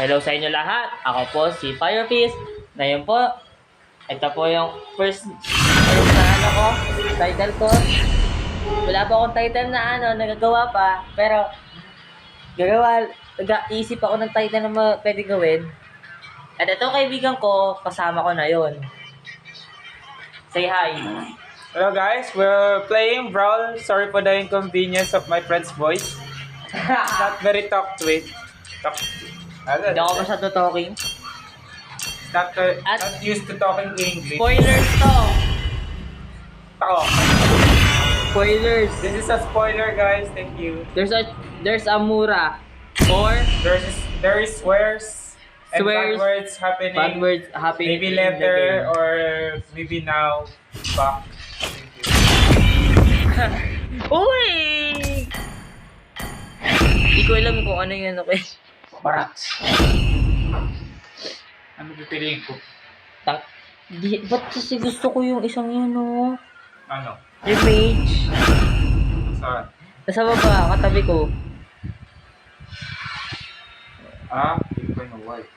Hello sa inyo lahat. Ako po si Firefist. Ngayon po, ito po yung first na title ko. Wala pa akong title na nagagawa pa. Pero, nag-iisip ako ng title na pwede gawin. At ito kaibigan ko, kasama ko na yon. Say hi. Hello guys, we're playing Brawl. Sorry for the inconvenience of my friend's voice. Not very talk to it. Hindi ako masyado talking. Not used to talking English. Spoilers to! Talk. Spoilers! This is a spoiler guys, thank you. There's a Mura. Or There is swears and Swears, bad words happening. bad words happening Maybe in the later game. or maybe now. Back. Uy! Hindi ko alam kung ano yun, okay? Barats. Ano pipiliin ko? Ba't kasi gusto ko yung isang yun, no? Ano? Yung mage. Saan? Nasa baba, katabi ko. Hindi ko na why.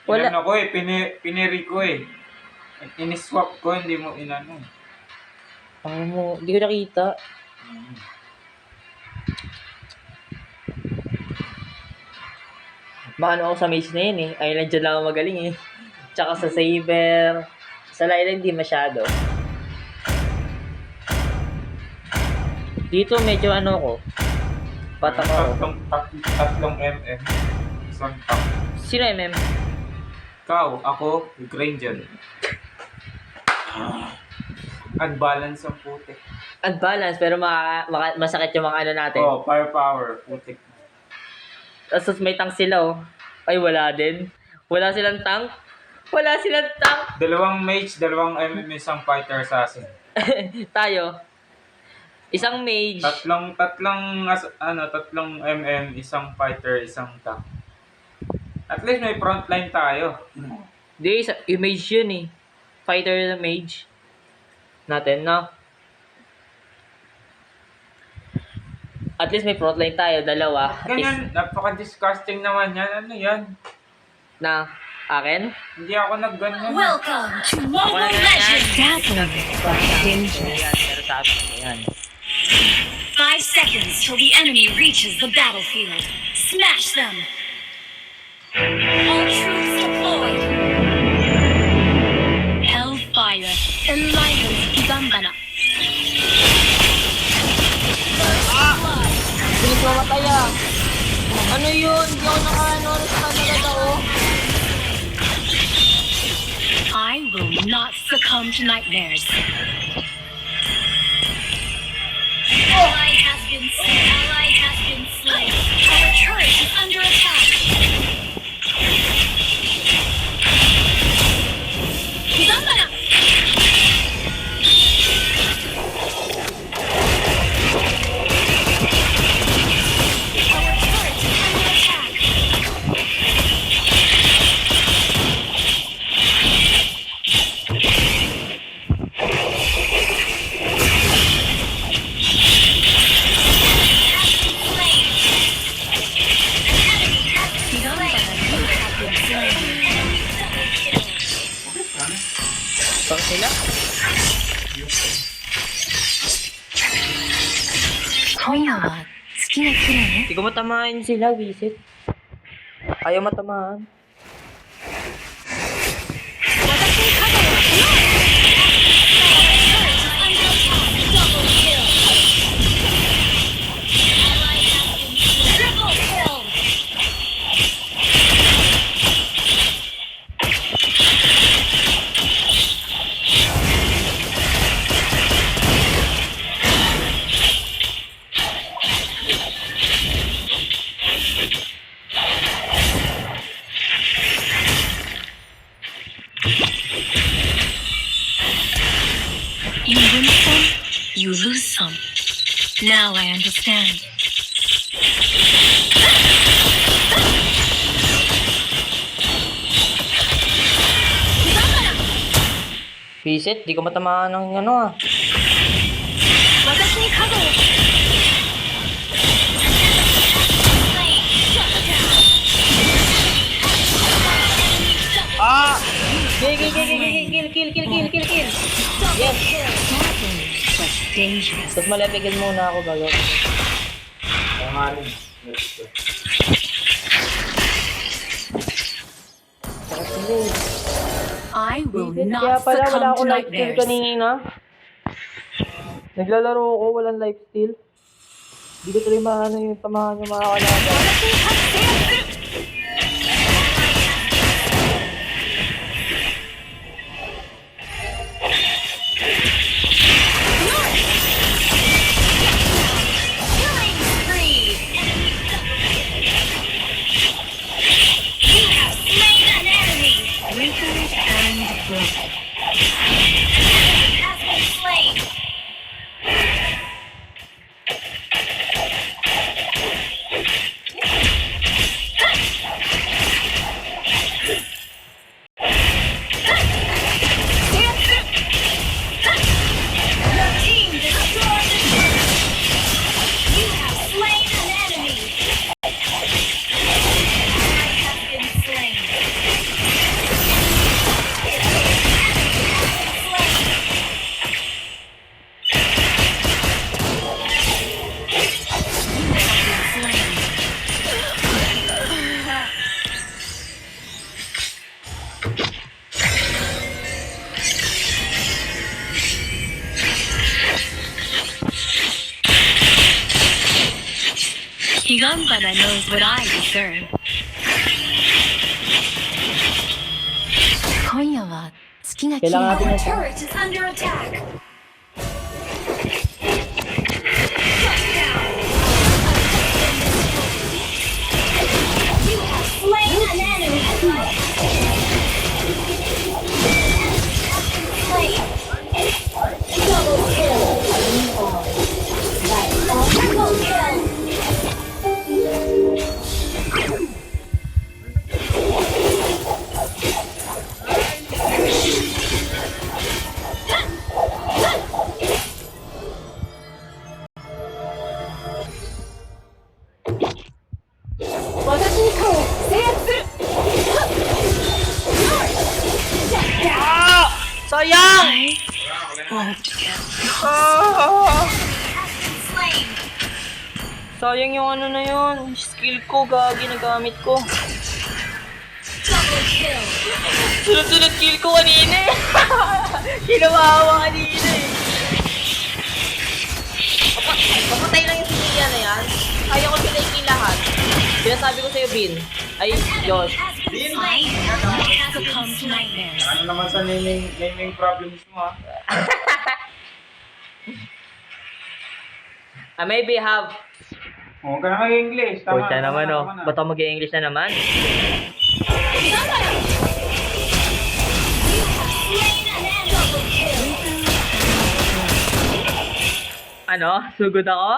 Wala. Inano ko eh, piniri ko eh. Iniswap ko, hindi mo inano. Hindi ko nakita. Maano ako sa mage na yun eh. Island dyan lang ako magaling eh. Tsaka sa Saber. Sa Island hindi masyado. Dito medyo ko. Patak ako. Tatlong MM. Isang tank. Sino MM? Ikaw, ako, Granger. Unbalance ang putik. Unbalance pero masakit yung mga natin. Oh, firepower, putik. Tapos may tank sila oh. Ay wala din. Wala silang tank. Wala silang tank. Dalawang mage, dalawang MM, isang fighter assassin. Tayo. Isang mage. Tatlong MM, isang fighter, isang tank. At least may frontline tayo. Di, yung mage yun eh. Fighter na mage. Natin, no? At least may frontline tayo, dalawa. Ganyan, napaka-disgusting naman yan. Ano yan? Na, akin? Hindi ako nagganyan. Welcome to Ako Mobile na Legends! Dazzling. Ayan, pero sabi ko, ayan. 5 seconds till the enemy reaches the battlefield. Smash them! All troops deployed! Hellfire enlivens Gigambana. Bilis mamatay ah. Ano yun? Hindi ako sa kanila oh. I will not succumb to nightmares. Ally has been slain. Ally has been slain. Our turret is under attack. Gigambana! Our turret is under attack. Saan sila? Hindi ko matamaan sila, visit. Ayaw matamaan. Triple kill! You win some, you lose some. Now I understand. Visit, di ko matamaan ng ah. 私に加護を Shut down. Kill. Yes. But dangerous. Tapos malapigin muna ako bago. Kaya nga rin. I will Kaya not pala wala succumb to akong life steal nightmares. kanina. Naglalaro ako, walang life steal. Hindi ko tuloy maano yung tamahan yung mga kalaban. Killing spree. You have slain an enemy. Wrinkled and broken. Has been slain. Your team destroyed the turret. You have slain an enemy. Ally has been slain. Higambana knows what I deserve. 今夜は月が綺麗 Kailangan natin Our yung turret is under attack. You have slain an enemy. Slain. Double kill. Triple kill. Sayang! Slain. Sayang yung ano na yun. Skill ko, gagi nagamit ko. Double kill. Sunod-sunod kill ko kanina eh. Kinawawa kanina eh. Papatay lang yung siniya na yan. Kaya ko sila yung lahat. Sinasabi ko sa'yo, Bin. Ay, Josh. Slain. Has succumbed to nightmares. Ano naman sa naming problems mo ha? I maybe have... Huwag ka na mag-English. Tama. Pucha naman oh. tama na. Ba't ako mag-English na naman? Double kill. Ano? Sugod ako?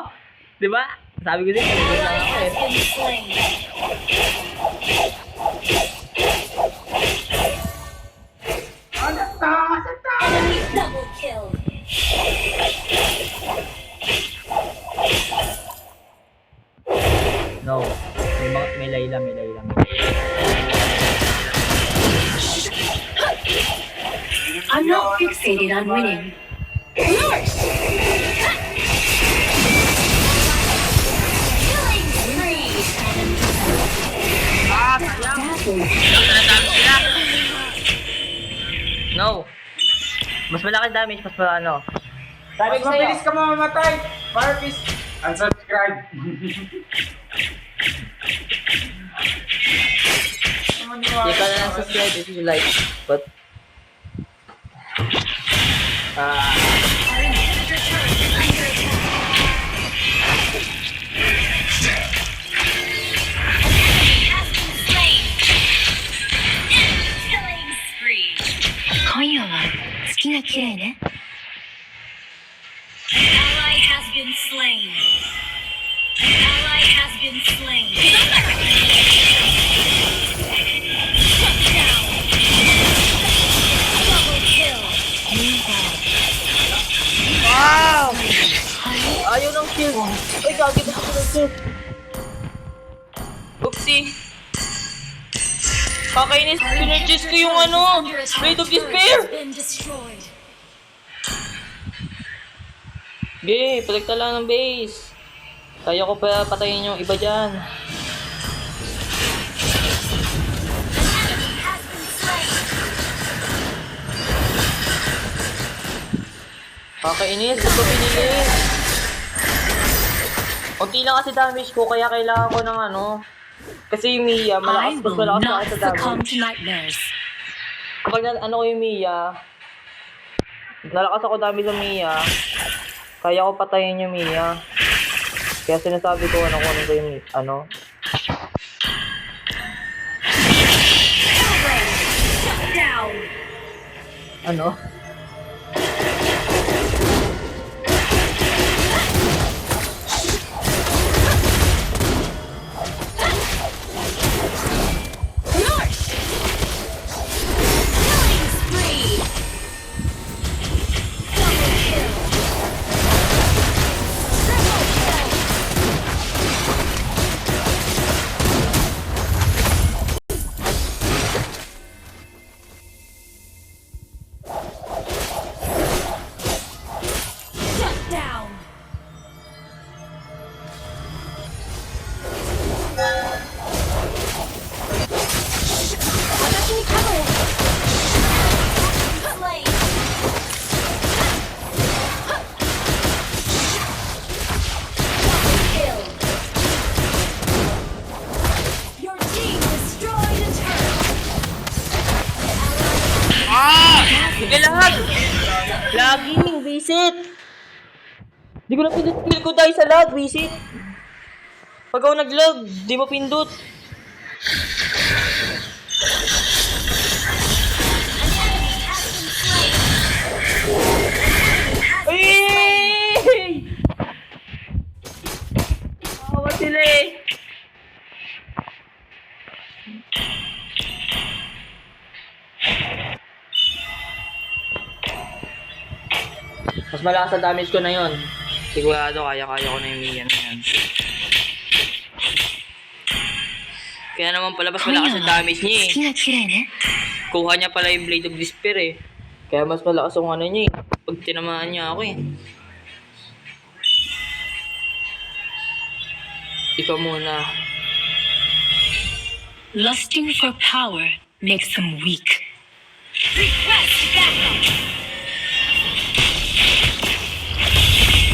Di ba? Sabi ko din, sugod lang ako eh. Been slain. Enemy double kill. No. May Layla. I'm not fixated on winning. Killing spree. No. Mas malaki damage, mas ano. Sabi Mas ko sa'yo. mabilis ka mamamatay. Barfis. Unsubscribe. Hindi ka na lang subscribe if you like. But... Our inhibitor turret is under attack. Has been slain. Enemy killing spree. 今夜は月が綺麗ね。An ally has been slain. An ally has been slain. Shut down. Double kill. Wow! Ayaw ng shield. Ay, gagi na ako ng shield. Oopsie. Kakainis, pinurchase ko yung ano, Blade of Despair! Sige, palikta lang ng base. Kaya ko pa patayin yung iba dyan. Kakainis, ba't ko pinili? Unti lang kasi damage ko, kaya kailangan ko ng ano. Kasi yung Mia, I mas will malakas not ako sa succumb damage. to nightmares. Kapag ano ko yung Mia, nalakas ako dami sa Mia, kaya ko patayin yung Mia. Kaya sinasabi ko ano kunin ko yung ano. Down. Ano? Nilalag! Laging, visit! Di ko na pindot ko dahil sa lag, visit! Pag ako nag-lag, di mo pindot. Ay! Awa sila eh! Mas malakas ang damage ko na yon. Sigurado kaya-kaya ko na yung Mia na yan. Kaya naman pala mas malakas ang damage niya eh. 月が綺麗ね。 Kuha niya pala yung Blade of Despair eh. Kaya mas malakas ang ano niya eh. Pag tinamaan niya ako eh. Ikaw muna. Lusting for power makes them weak. Request backup.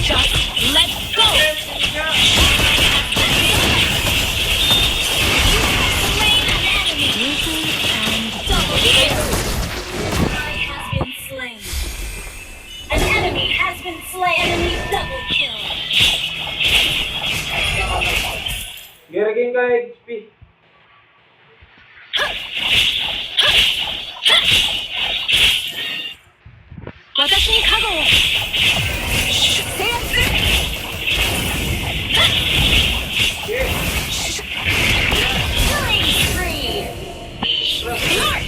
Just let go. Slain an enemy. And double kill. Ally has been slain. An enemy has been slain. Enemy double kill. Garagin ka HP. 私に加護を制圧する Killing spree. Smart.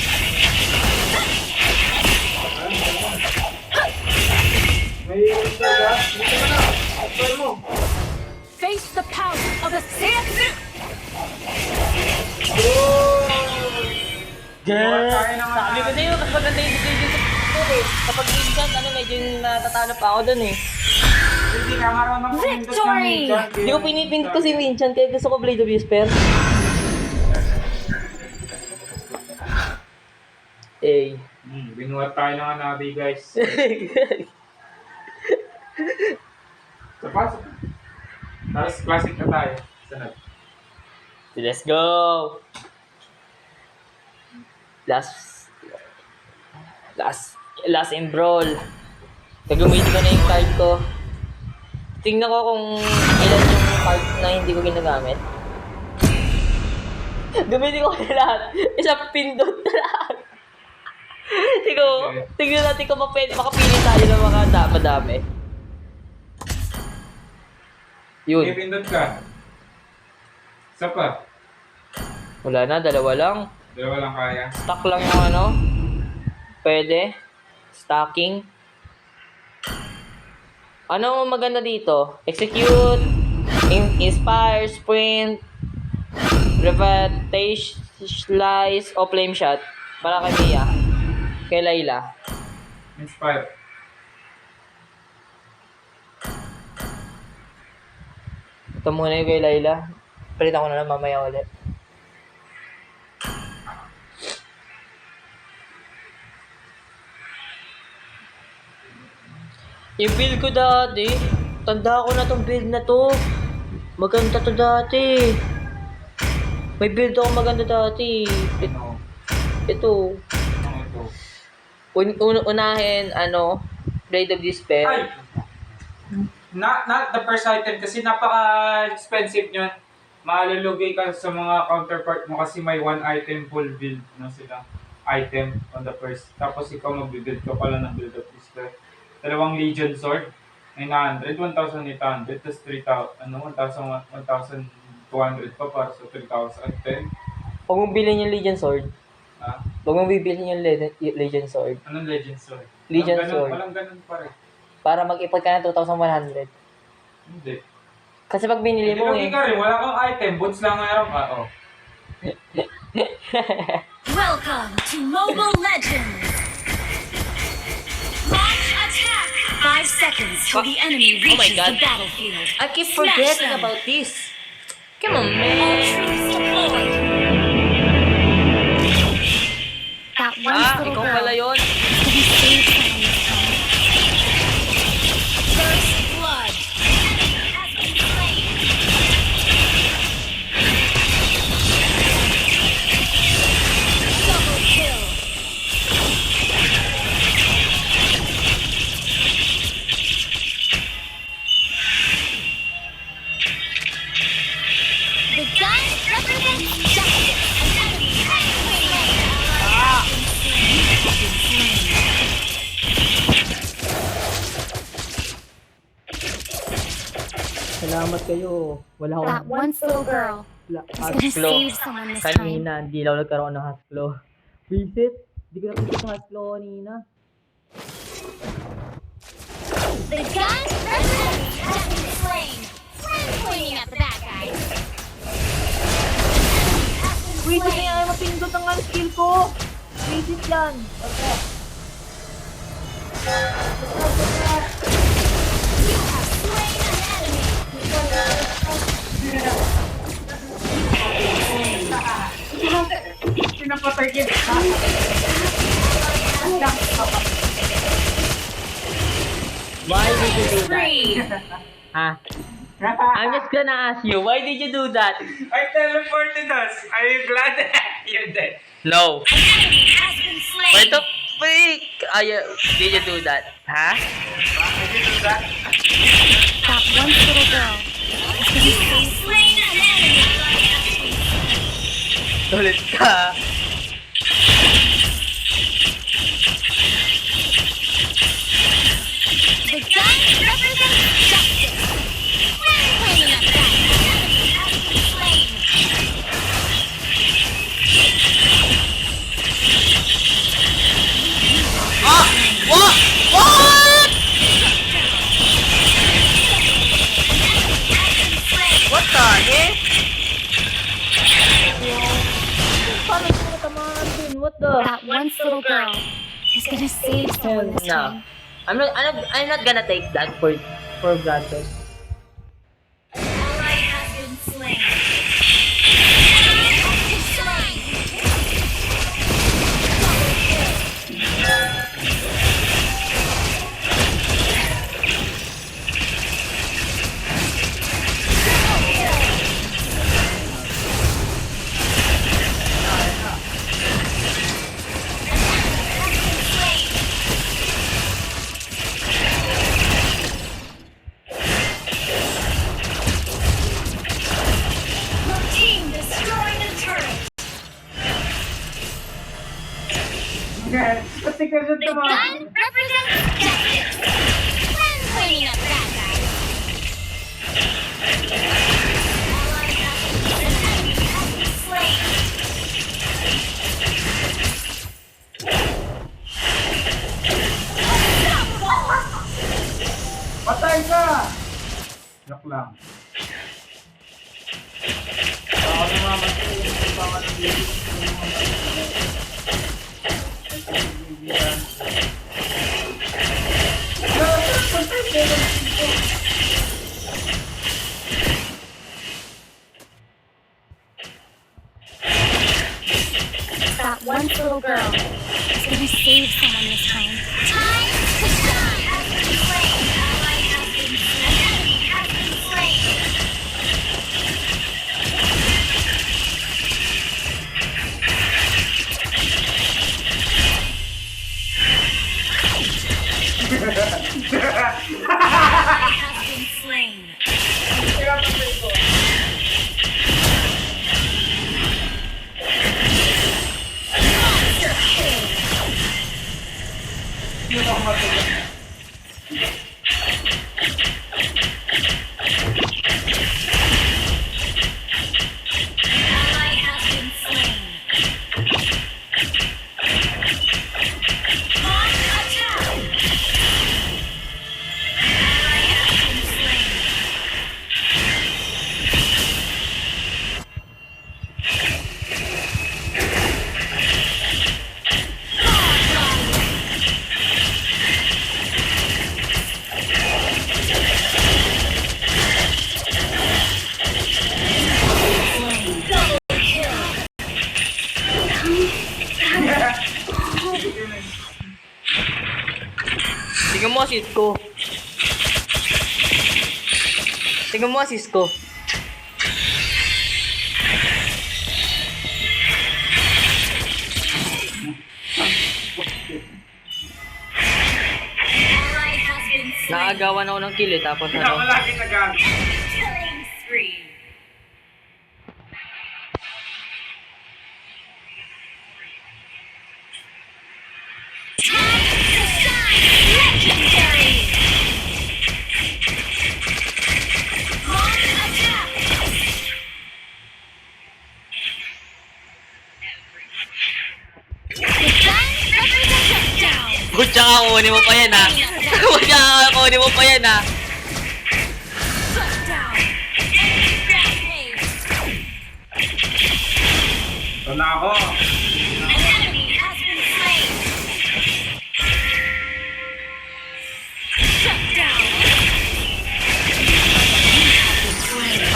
May isa ka? Dito ka na. Try mo. Face the power of the Seiatsu. Sabi ko sa'yo, mas maganda yung decision sa ko eh. Kapag minsan, ano, medyo natatalo pa ako dun eh. Hindi ka marunong pumindot ng Victory! Minchan. Hindi ko pinipindot ko si Minchan, kaya gusto ko Blade of Despair. Eh. Binuhat tayo ng Hanabi, guys. Sa pasok. Tapos classic na tayo. Sanad. Let's go! Last in brawl. Gagamitin ko na yung card ko. Tingnan ko kung ilan yung card na hindi ko ginagamit. Gamitin ko na lahat. Isang pindot na lahat. Tingnan natin kung makapili tayo ng mga madami. Yun. Pindot ka. Isa pa. Wala na, dalawa lang. Dalawa lang kaya. Stock lang yung ano. Pwede. Stacking. Ano ang maganda dito? Execute, Inspire, Sprint, Slice o flame shot. Para kay Mia. Kay Layla. Inspire. Ito muna yung kay Layla. Palitan ko na lang mamaya ulit. Yung build ko dati, tanda ko na tong build na to. Maganda to dati. May build ako maganda dati. Ano? Ito. Ano ito? Unahin, Blade of Despair. Ay! Not the first item kasi napaka-expensive nyo. Malulugi ka sa mga counterpart mo kasi may one item full build na sila. Item on the first. Tapos ikaw mag-build ka pala ng Build of Despair. 2 Legion Sword. 900, 1,800, tapos 1,200 pa para sa 3,010. Huwag mong bilhin yung Legion Sword. Ha? Huwag mong bibilhin yung Legion Sword. Anong Legend Sword? Legion Walang ganun- Sword. Walang ganun pa rin. Para mag-ipot ka ng 2,100. Hindi. Kasi pag binili mo Nilugi ka rin, wala kang item, boots lang meron ka. Oh. Welcome to Mobile Legends! Launch attack! 5 seconds till the enemy Oh my reaches God. the battlefield. I keep Smash forgetting them. about this. Come on, All man. troops deployed. That one little Ikaw girl pala yun. to be saved from this time. First blood. Enemy has been slain. Double kill. The gun represents justice. An enemy has Salamat kayo. Wala That akong one little girl is gonna Haslo. save someone this time. Kanina, hindi lang nagkaroon ng Haslo. Visit? Hindi ko nakita sa Haslo kanina. The gun represents has been slain. Pointing at the bad guys. Visit na yan, mapindot ang skill ko. Visit yan. You have slain an enemy. Pinapatay kita. Why did you do that? Free. Ha? I'm just gonna ask you, why did you do that? I teleported us. Are you glad you're dead? No. An enemy has been slain. Why the freak did you do that? Ha? Did you do that? That one little girl is gonna save slain an enemy. Ulit ka. The gun represents justice. Pointing at the bad guys. Enemy has been slain. What? What? What the heck? Paano ko natamaan din? What the? That one little girl is gonna save someone this No. time. I'm not gonna take that for granted. Ally has been slain. Your team destroyed a turret. Pati ka siya The gun represents justice. When pointing at bad guys. Ally has been slain. Patay ka! Joke lang. Ako naman, That one little girl is gonna save someone this time. Time to shine! Has been slain. Ally has been slain. An enemy has been slain. Ally has been slain. Monster kill. Yun ang matagal. Ally has been slain. Launch attack. Ally has been slain. Double kill. Tingnan mo assist ko. Tingnan mo assist ko. Ally has been slain. Naagawan ako ng kill eh, tapos Hindi ako ano. lagi nag-ano. Killing spree. Time to shine! Legendary! Launch attack! Defense represents touchdown! Good tsaka kunin mo pa yan ha. Good tsaka kunin mo pa yan ha. Touchdown! Enemy rampage! Ito na ako. An enemy has been slain! Shut down!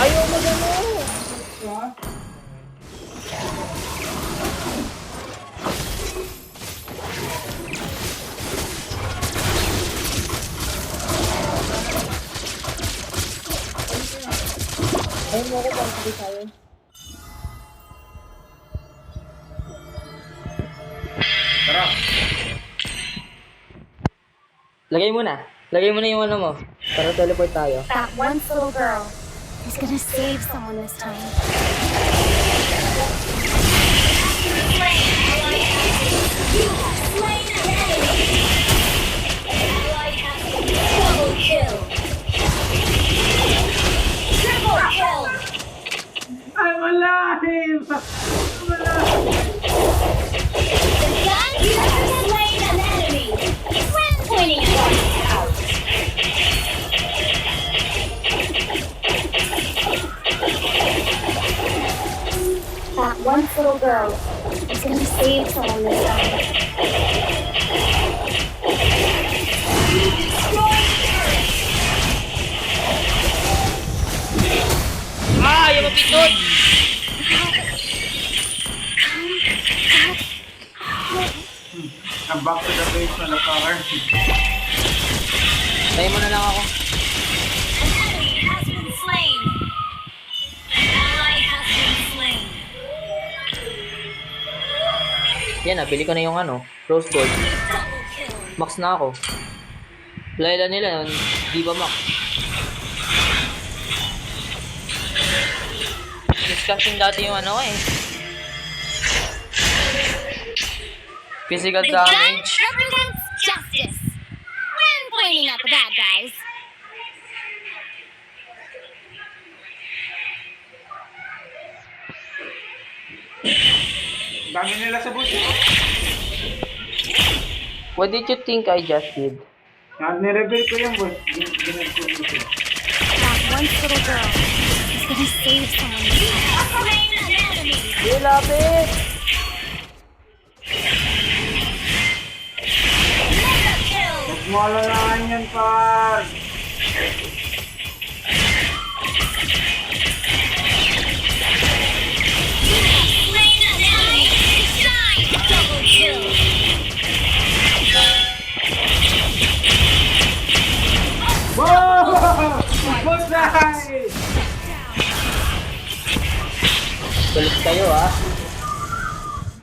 Ayaw mo gano'n. Ayaw mo ako pang sabi tayo. Tara. Lagay mo na. Lagay mo na yung ano mo. Para teleport tayo. That one little girl is gonna save someone this time. You have slain an enemy! Ally has been double kill! Triple kill! I'm alive! I'm alive! The gun has slain an enemy! Friend pointing at us! That one little girl is gonna save someone this time. You destroyed turret! Ah! Ayaw mo pitod! I'm back to the base na naka-arm. Tayo mo na lang ako. An enemy has been slain! An ally has been slain! Yan na, pili ko na yung ano. Rose Gold. Double kill! Max na ako. Layla nila, di ba max? Discussion dati yung ano eh. Physical The gun damage. represents justice! When pointing at the bad guys. Dami nila sa buti. What did you think I just did? Ni-reveal ko yung boss. Ginag-ko ko siya. That one little girl is gonna save someone. You have slain an enemy! Hey, lapit! Mega kill! Huwag mo alalahan yan, par. You have slain an enemy! Shine!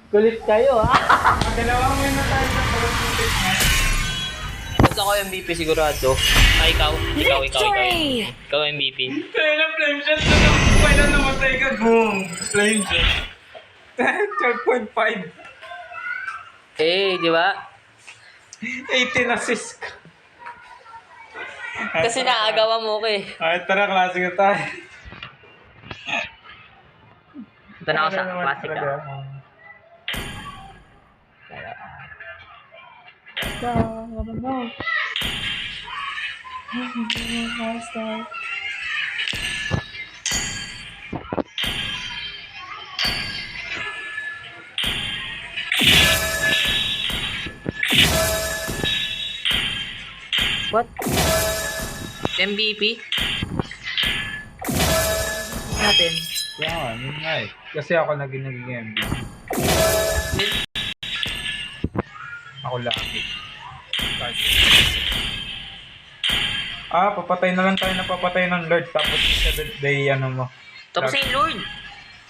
Kulit kayo, ha? Dalawa mo na tayo sa Olympics na. Basta ako MVP sigurado. Ay, ikaw. Victory! Ikaw MVP. Kaya na flame shot na lang. Pwede namatay ka. Boom! Flame shot. 12.5. Eh, di ba? 18 assist ka. Kasi naagawan mo ko eh. Ay, tara, klase ka tayo. Ito na ako sa classic ah. What? MVP? Natin. Yan, yun nga eh. Kasi ako naging MVP. Ako lagi. Papatay na lang tayo na papatay ng Lord tapos 7th day ano mo. Tapos yung Lord.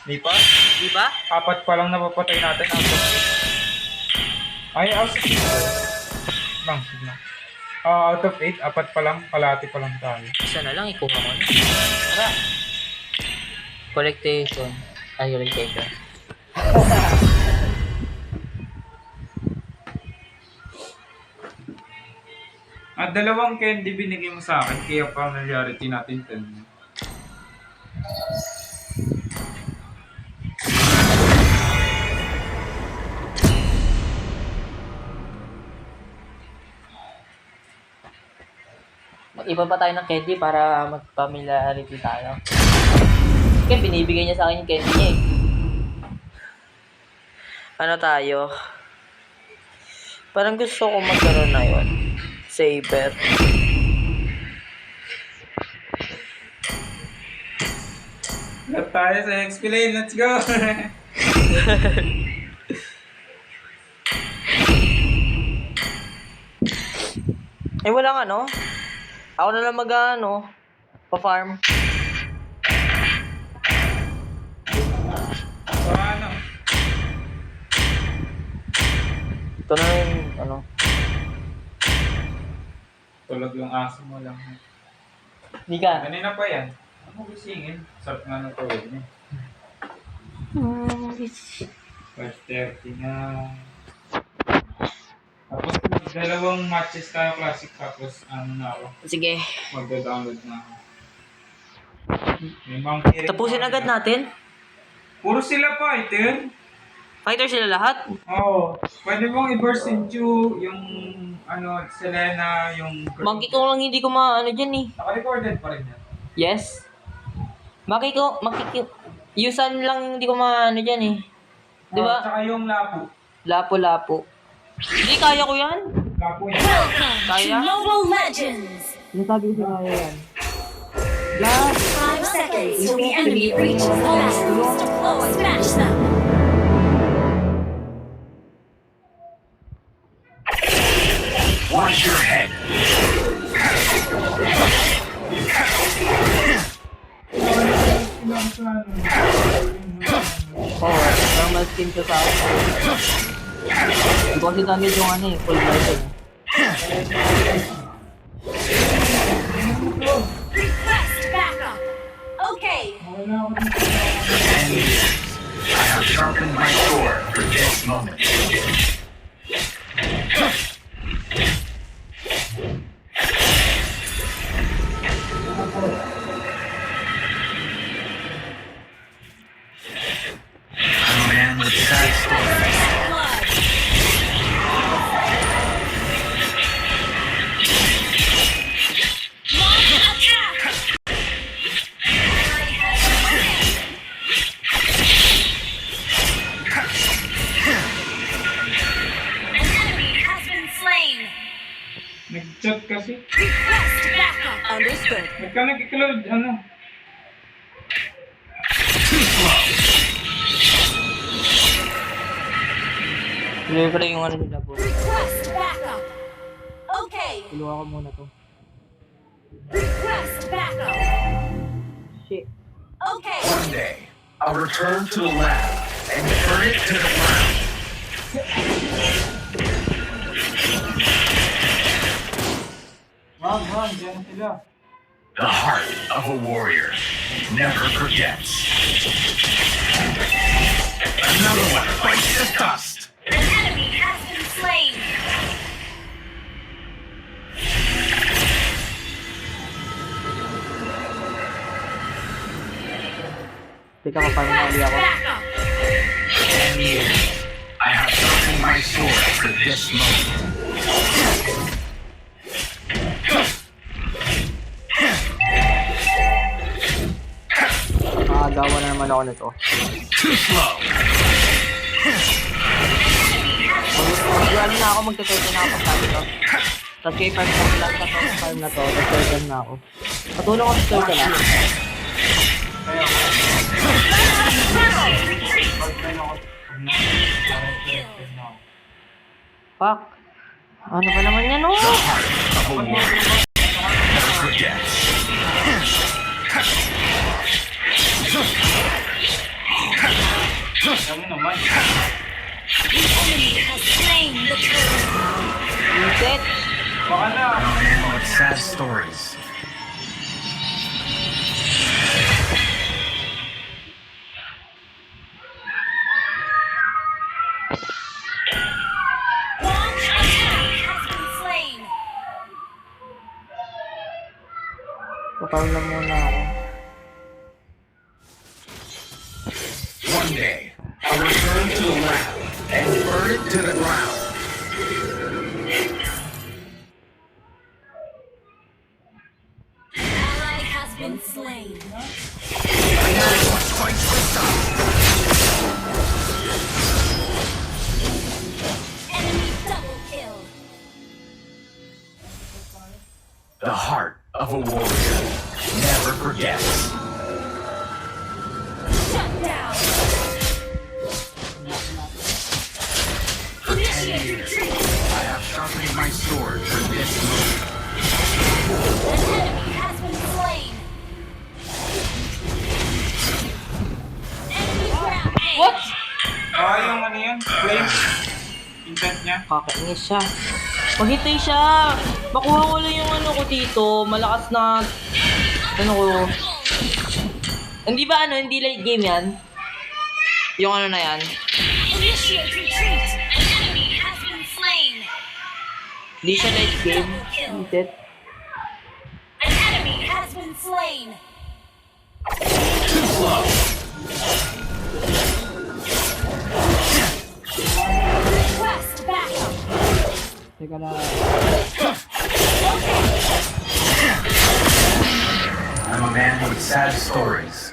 Di pa? Di ba? 4 pa lang napapatay natin out of 8. Ay, out of 8. Bang, sige na. Out of 8, 4 pa lang, kalahati pa lang tayo. Isa na lang, ikuha ko na. Tara. Collectation. Ay, collectation. Dalawang candy binigay mo sa akin, kaya familiarity natin 10. Mag-iba pa tayo ng candy para mag-familiarity tayo. Kaya binibigay niya sa akin yung candy niya eh. Ano tayo? Parang gusto ko magkaroon na yun. Saber. Lahat tayo sa XP lane, let's go! Eh walang ano. Ako na lang pa-farm. So ano? Ito na yung ano. Tulog yung aso mo lang. Hindi ka. Kanina pa yan. Ano gisingin? Sarap nga ng tulog niya. 5:30 na. Tapos dalawang matches tayo classic tapos ano na ako. Sige. Magda-download na ako. May monkey ring Tapusin pa agad sila. natin. Puro sila fighter. Fighter sila lahat. Oo. Pwede mong i-burst into yung ano, Selena, yung... Monkey ko lang hindi ko maano dyan eh. Naka-recorded pa rin yan. Yes. Yusan lang hindi ko maano dyan eh. Di ba? Tsaka yung lapo. Lapo-lapo. Hindi, kaya ko yan. Lapo yan. Welcome Kaya? to Mobile Legends! Nasabi ko sa kaya yan. 5 seconds till the enemy reaches the battles. Smash them! Watch your head. Oo, normal skin ko sa akin. Hindi ko kasi gamit yung ano eh, full version. Request backup! Okay, I have sharpened my sword for this moment. I'm a man with sad stories. blood! Launch attack! An enemy has been slain! Nag-chat kasi. Request backup! Understood. Nagka nag-cloud, ano? Tuloy pala yung ano nila po. Request backup! Okay, Tuluwa ko muna to. request backup! Shit. Okay, One day, I'll return to the lab and burn it to the ground. siya. The heart of a warrior never forgets. Another one bites the dust. An enemy has been slain. Teka, kapag ako. Back up. 10 years. I have sharpened my sword for this moment. Nakagawa na naman ako nito. Too slow. Mag-ano na ako, magta-turtle na ako pag ito. Tapos kay farm ko lang sa farm na to, tapos turtle na ako. Patulong ako sa turtle na. Fuck. Ano ba naman yan, oh? The heart of a warrior never forgets. Alam mo naman. The enemy has slain the turtle. Reset. Baka na. I'm a man with sad stories. One enemy has been slain. Paparm lang muna ako. One day, I'll return to the lab and burn it to the ground. Ally has been slain. Another one bites the dust. Enemy double kill. The heart of a warrior never forgets. Shut down. For 10 Initiate years, retreat. I have sharpened my sword for this moment. An enemy has been slain. Enemy grab A. What? Yung ano yun? Flame. Intent niya. Kakainis siya. Maghintay siya! Makuha ko lang yung ano ko dito. Malakas na... Ano ko... Hindi ba ano? Hindi late game yan? Yung ano na yan? Initiate retreat. An enemy has been slain. Hindi siya late game. Reset. An enemy has been slain. Too slow. Request backup. Teka na. I'm a man with sad stories.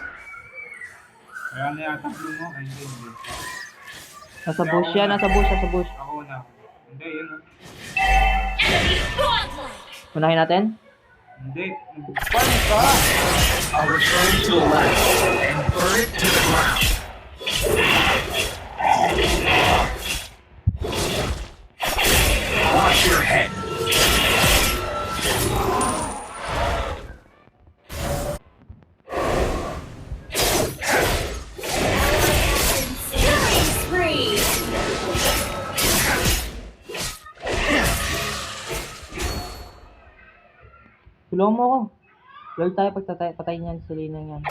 Kaya na yata blue mo. Ay, hindi. Nasa bush yan, nasa bush, nasa bush. Ako na. Hindi, yun. Enemy godlike. Unahin natin? Hindi. Paano ka? I'll return to the lab and burn it to the ground. Watch your head. Killing spree. Tulungan mo ako. Lord tayo patayin niyan si Lina yan.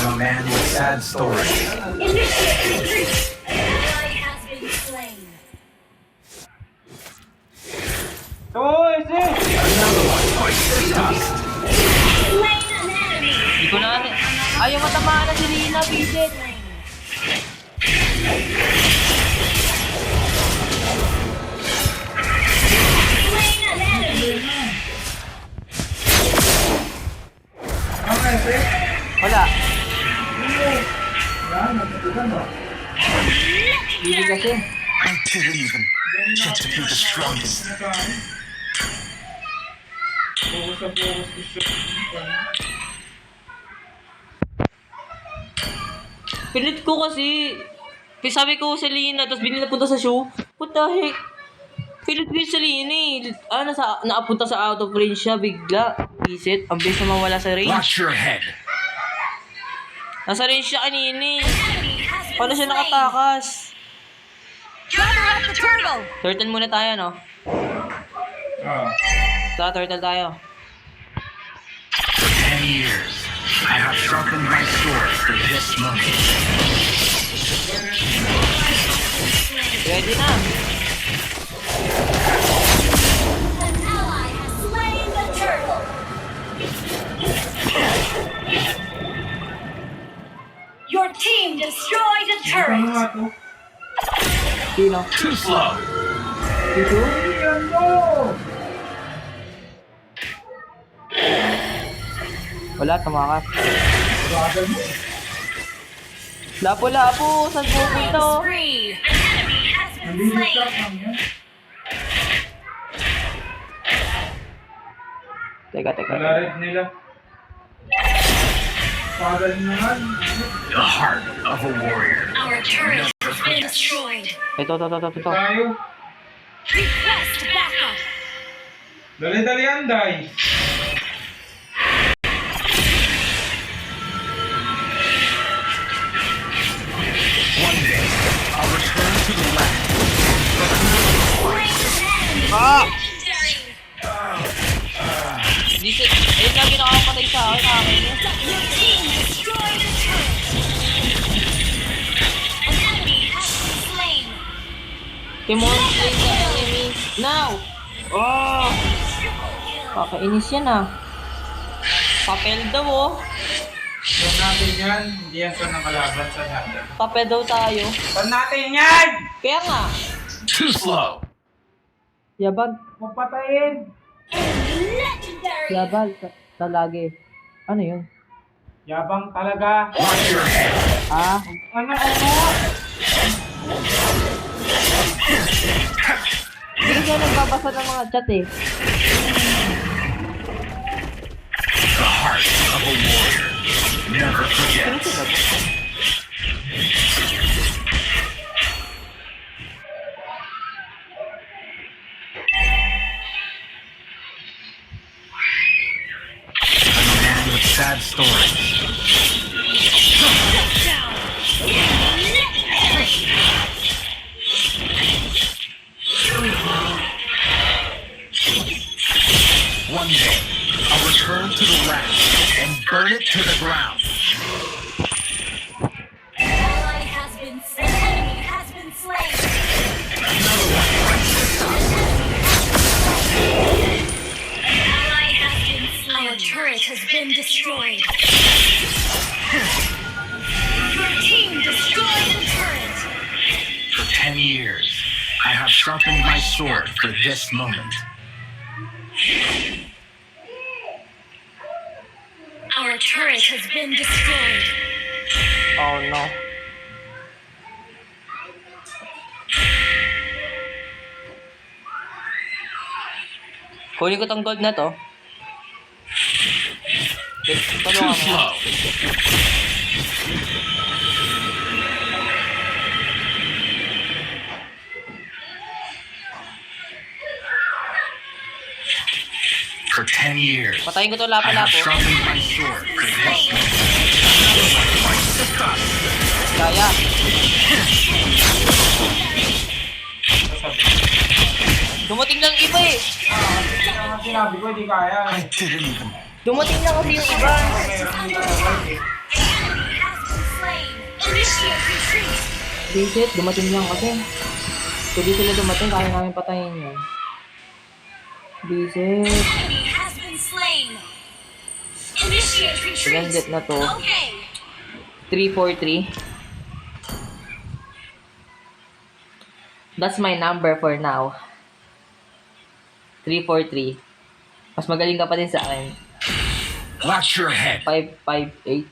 I'm a man with sad stories. Initiate retreat. An ally has been slain. Oo, isi! Another one bites the dust. Slain an enemy. Hindi ko na ano. Ayaw matamaan na si Lina, Visit. Slain an enemy. Wala. Hindi kasi. I didn't even get to be the strongest. Focus na focus ko siya. Pilit ko kasi. Sabi ko sa Lina, tapos binila punta sa show. What the heck? Pilit ko yung sa Lina eh. Naapunta sa out of range siya bigla. Visit, ang bilis na mawala sa range. Watch your head. Nasa range siya kanina eh. Enemy has been Paano siya slain. nakatakas? Gather up the turtle. Turtle muna tayo, no? Ah. Turtle tayo. 10 years, I have sharpened my sword for this moment. Ready na. An ally has slain the turtle. Your team destroyed a Ano turret. nga to? Sino? Too slow. Ito? Yan mo! Wala, tumakas. Bagal mo. Lapo-lapo, saan pupunta oh? Spree. An enemy has been Nabilis slain. lang yan. Teka. Wala rin nila. Bagal naman. The heart of a warrior. Our turret has been destroyed. Ito. Tayo. Request backup. Dali-dali anday. One day, I'll return to the land. Ah! Legendary. Ayun lagi nakakapatay sa akin, akin yun. Your team destroyed a turret. An enemy has been slain. Timon, slay the enemy. Now! Oh! Kakainis yan ah. Papel daw oh. Saan natin yan? Hindi yan saan ng kalaban. Saan natin? Papel daw tayo. Saan natin yan? Kaya nga. Too slow. Yabag. Mapatayin. Legendary. Yabag. Talagi. Ano yun? Yabang talaga. Watch your head. Ah? Ano? Hindi siya nagbabasa ng mga chat eh. The heart of a warrior never forgets. I'm a man with sad stories. Down. Legendary. One day, I'll return to the land and burn it to the ground. Ally has been slain. Enemy has been slain. Another one fights this time. Ally has been slain. Our turret has been destroyed. Your team destroyed a turret. For 10 years, I have sharpened my sword for this moment. Our turret has been destroyed. Oh no. Kunin ko tong gold na to. Too Tulungan mo. slow. For 10 years, Patayin ko to I have lapo-lapo. sharpened my sword for this moment. Another one fights the sun. Kaya. Dumating lang iba eh. Sinabi ko, di kaya. I didn't even. Dumating lang kasi yung iba. Enemy has been slain. Initiate retreat. Visit, dumating lang kasi. Kung di sila dumating, kaya namin patayin yun. Visit. Enemy has been slain. Initiate retreat. Ilang jet na to? Okay. 343. That's my number for now. 343. Mas magaling ka pa din sa akin. Watch your head. 558.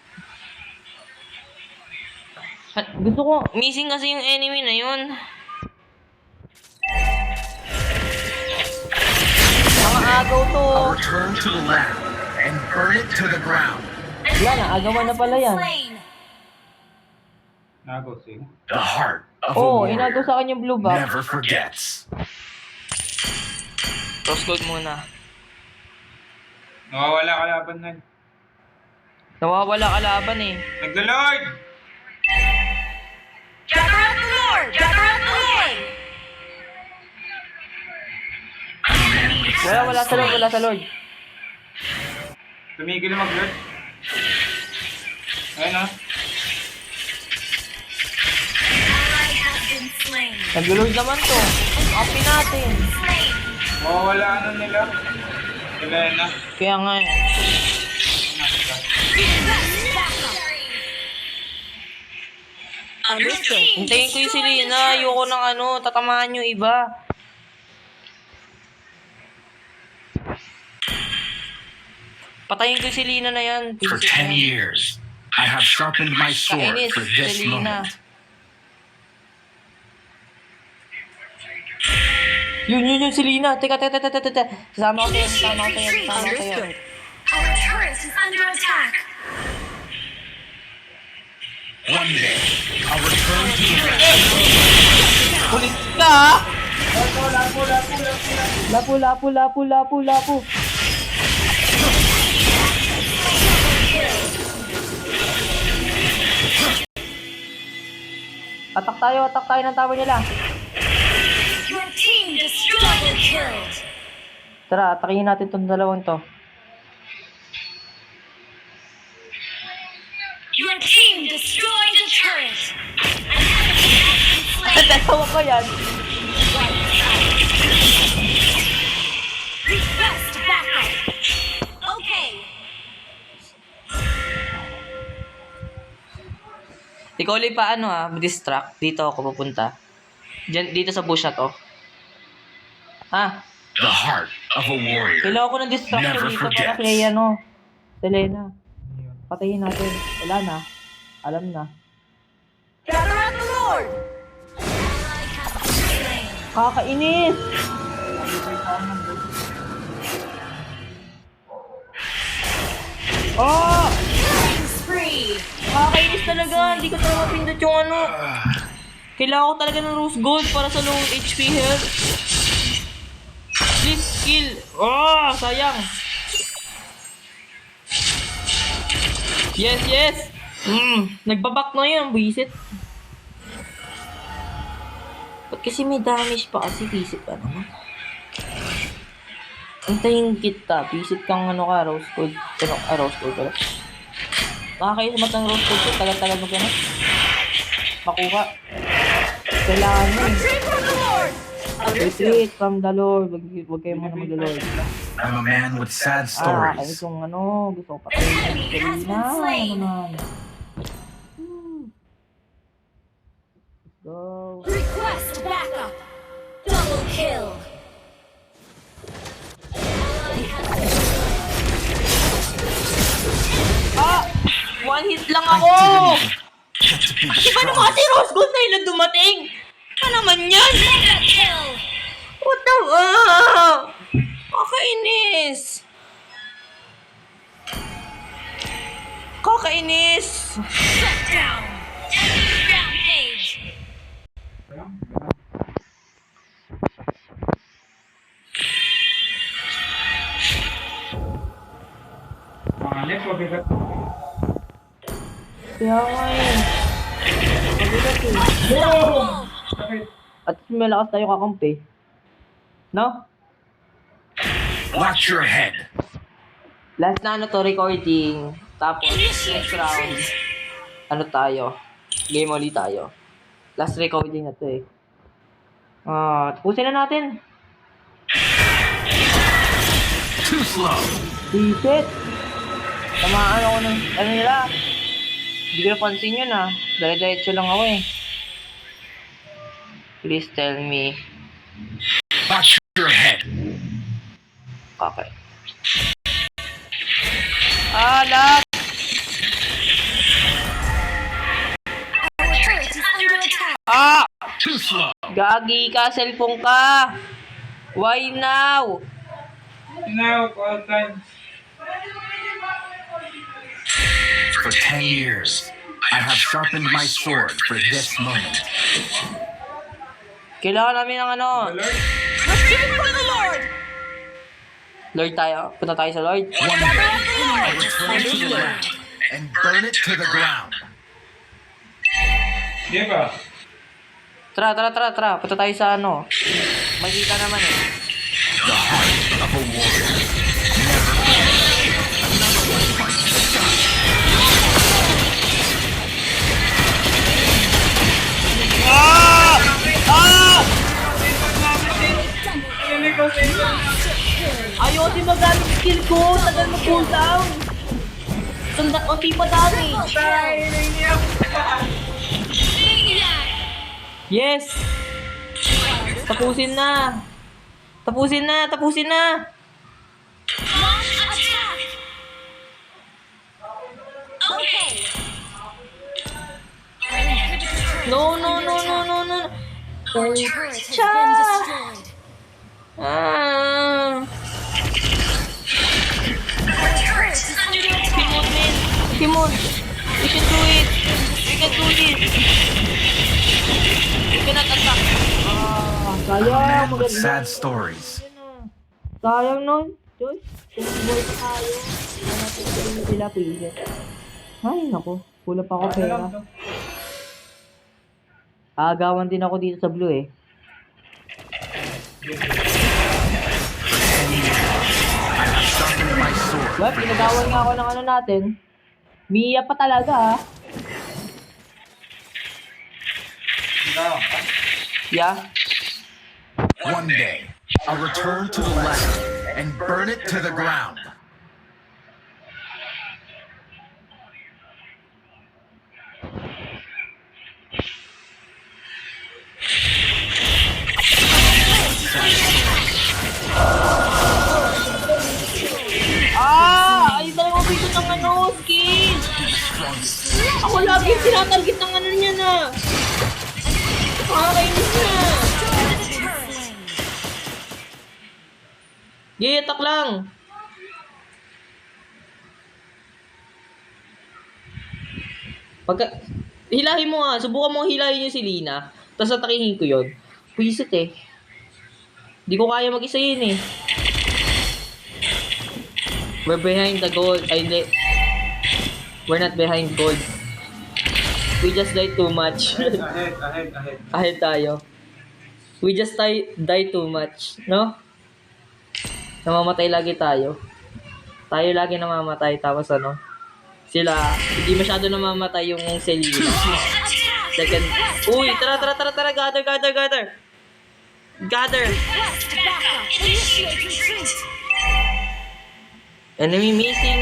Gusto ko, missing kasi yung enemy na yun. Mga agaw to. I'll return to the land and burn it to the ground. Wala na, agawan na pala yan. Slain. Nagosing. The heart of a Oo, inagaw warrior sa akin yung blue buff. never forgets. Cross gold muna. Nawawala kalaban na. Nawawala kalaban eh. Nagla-lord! Gather up the Lord. Gather up the Lord. I'm a man with sad Wala sa Lord, wala sa Lord. Tumigil mag-lurk. Ayun o. Ally has been slain. Nag-lord naman to. Upin natin. Slain. Mawawala ano nila. Elena. Kaya nga eh. Request backup. Understood. Hintayin ko yung si Lina. Ayoko ng ano, tatamaan yung iba. Patayin ko yung si Lina na yan. For Visit 10 na yan. years, I have sharpened my sword Kainis, for this si Lina. moment. Yun, si Lina. Teka. Sasama ko sa'yo. Our turret is under attack. One day, I'll return to the rest. Kulit ka! Lapo. Atak tayo ng tower nila. Your team destroyed and killed. Tara, atakihin natin tong dalawang to. Your team destroyed a turret. An enemy has been slain. Dalawa ko yan. Request backup. Okay. Ikaw ulit pa distract. Dito ako pupunta. Dito sa bush na to. Ha? The heart of a warrior. Kailangan ko ng distraction Never dito para forgets. kay Selena. Patayin natin. Wala na. Alam na. Gather up the Lord. Ally has been slain. Kakainis! Oh! Killing spree. Kakainis talaga. Hindi ko talaga mapindot yung ano. Kailangan ko talaga ng rose gold para sa low HP health. Please kill. Oh, sayang. Yes. Nagbabak na yun, visit. Ba't kasi may damage pa kasi visit pa naman? Antayin kita, visit kang rose gold. Rose gold pala. Nakakayo sa matang rose gold ko, tagal-tagal mo ka na. Makuha. Kailangan mo eh. Retreat from the Lord. Retreat from the Lord. Huwag kayo muna mag-Lord. I'm a man with sad Kaya stories. itong gusto ko patayin. Enemy has been slain. Naman. Let's go. Request backup. Double kill. Ally has been One hit lang ako! Get to be Di ba naman strong. kasi rose gold na ilan dumating? Ano naman yan? mega kill. What the Kakainis! Shut down. Enemy rampage. Mga next, mabigat. Kaya nga yun. Mabigat eh. Sakit. At may lakas tayo kakampi. No? Watch your head. Last na recording. Tapos, Initiate next round. retreat. Tayo? Game ulit tayo. Last recording na to eh. Tapusin na natin. Too slow. Reset. Tamaan ako ng, nila. Hindi ko napansin yun Dire-diretso lang ako eh. Please tell me. Watch your head. Okay. Lag! Our turret is under attack. Too slow. Gagi ka, cellphone ka! Why now? Now, all time. For 10 years, I have sharpened my sword for this moment. Kailangan namin ng Alert. Retreat from the Lord. Lord tayo. Punta tayo sa Lord. One day, I'll return to the land and burn it to the ground. Di ba? Tara. Punta tayo sa Makikita naman eh. The heart of a warrior. Never forgets. Another one cooldown! Unti pa damage! Yes! Tapusin na! Tapusin na! Tapusin na! Launch attack! Okay. No, no, no, no, no, no! Our turret has Cha! been destroyed. Ah! Our turret is under attack. Timon, man! Timon! We can do it! We can do this! We cannot attack! Ah, I'm a sayang! man with Maganda. sad stories. Sayang nun. Joy, tinagboy tayo. Kaya natin sabihin sila, please. Ay, naku. Kulang pa ako pera. Agawan din ako dito sa blue eh. Sharpen my sword. Well, pinagawan nga ako ng ano natin. Mia pa talaga ah. Yeah. One day, I'll return to the land and burn it to the ground. Ah! Ayun talaga dito ng ano, skill! Ako lagi tinatarget ng ano niya na. Nakakainis na. Yay, attack lang. Pagka... Hilahin mo nga. Subukan mo hilahin yung si Lina. Tapos atakihin ko yun. Puisit eh. Di ko kaya mag-isa yun eh. We're behind the goal. Ay, hindi. We're not behind gold. We just died too much. Ahead. Ahead tayo. We just die too much. No? Namamatay lagi tayo. Tayo lagi namamatay. Tapos ano? Sila, hindi masyado namamatay yung Selena. Second. Uy, tara. Gather. Gather. Request backup. Initiate retreat. Enemy missing.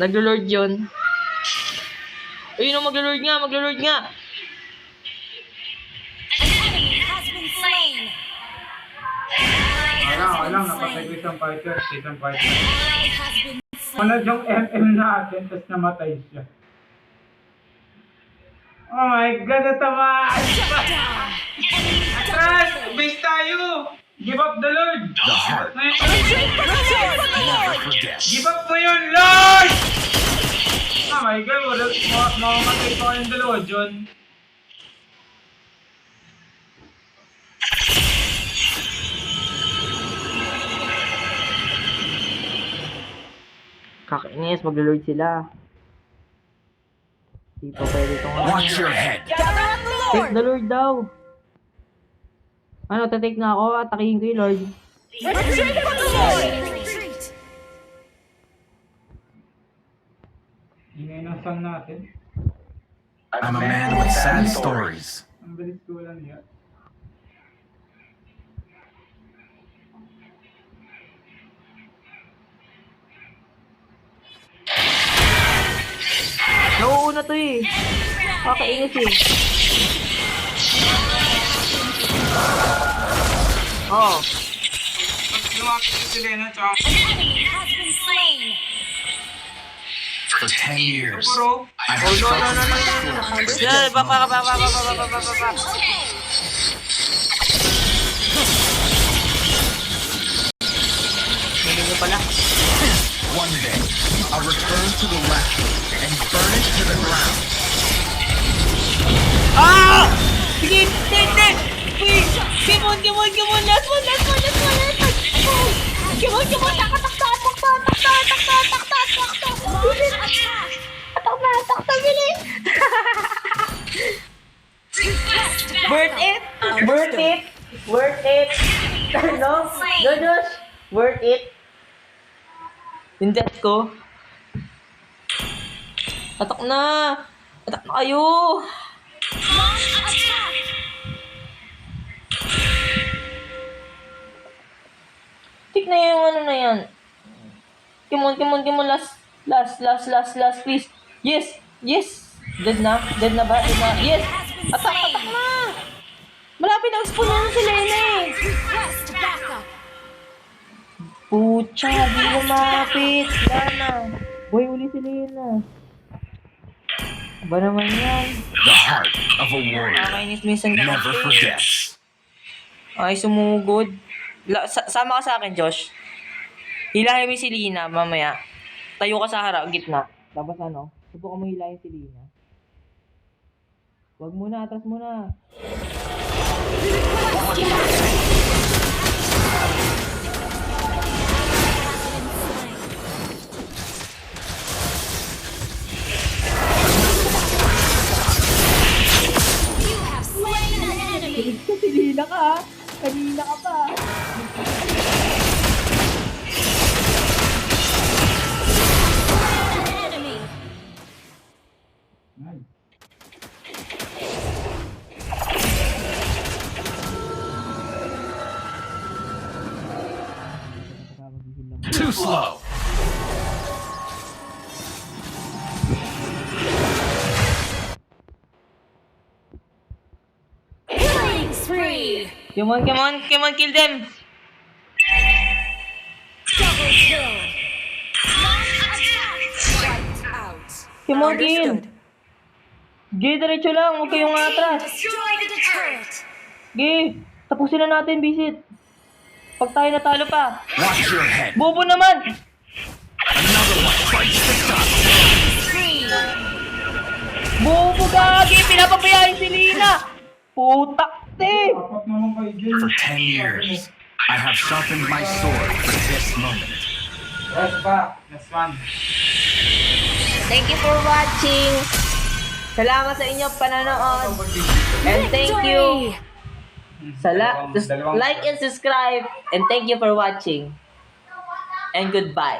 Naglo-lord yun. Ayun o, maglo-lord nga. An enemy has been slain. Alam, napatay ko isang fighter. Ally has been slain. Ano yung MM natin, tapos namatay siya. Oh my God, natamaan! Atras! Base tayo! Give up the Lord! The heart Ngayon, never forgets. give up mo yun, Lord! Oh my God, makamatay pa kayong dalawa, John. Kakainis, maglo-lord sila. Di pa pwede itong Watch your head. Take the lord daw. Ano, tatake na ako. Atakihin ko yung lord. Retreat. Ingay ng song natin. I'm a man with sad stories. Ang bilis ko lang yan. Nauuna to eh. Kakainis eh. Oh. Lumapit si Selena, tsaka An enemy has been slain. For 10 years, Puro. I have sharpened my sword. Yeah, back. Okay. Hindi nyo pala. One day, I'll return to the land and burn it to the ground. Ah! Sige, hindi! Please! Come on! Last one! Come on! Takta! Launch attack. Takta, bilis! Request backup. Worth it! No? Jojosh! Worth it! Yung death ko. Atak na kayo! Launch attack. Tik na yung ano na yan. Come on, come on, come on. Last, please. Yes. Dead na ba? Yes. Atak na. Malapit ang spawn na si Lena eh. Request backup. Pucha, di lumapit. Lana. Boy, uli si Lena. Ba naman yan? The heart of a warrior Nakakainis minsan ka. never forgets. Ay, sumugod. Sama ka sa akin, Josh. Hilahin mo si Lina mamaya. Tayo ka sa harap, gitna. Tapos ano, subukan mo hilahin si Lina. Huwag muna, atras muna. You have slain an enemy. Si Lina ka, ha? Kanina ka pa. An enemy. Nice. Too slow. Killing spree. Come on, kill them. Double kill. Launch attack. Wiped out. Come on, kill. Gay, diretso lang. Huwag kayong atras. Destroy the turret. Gay, tapusin na natin, visit. Pag tayo natalo pa. Watch your head. Bobo naman. Another one bites the dust. Spree. Bobo gagi. Pinapapayahin si Lina. Putak, te. Apat naman kay Jay. For 10 years, I have sharpened my sword for this moment. Last back. Last one. Thank you for watching. Salamat sa inyong panonood. And thank you. Dalawang- Like and subscribe. And thank you for watching. And goodbye.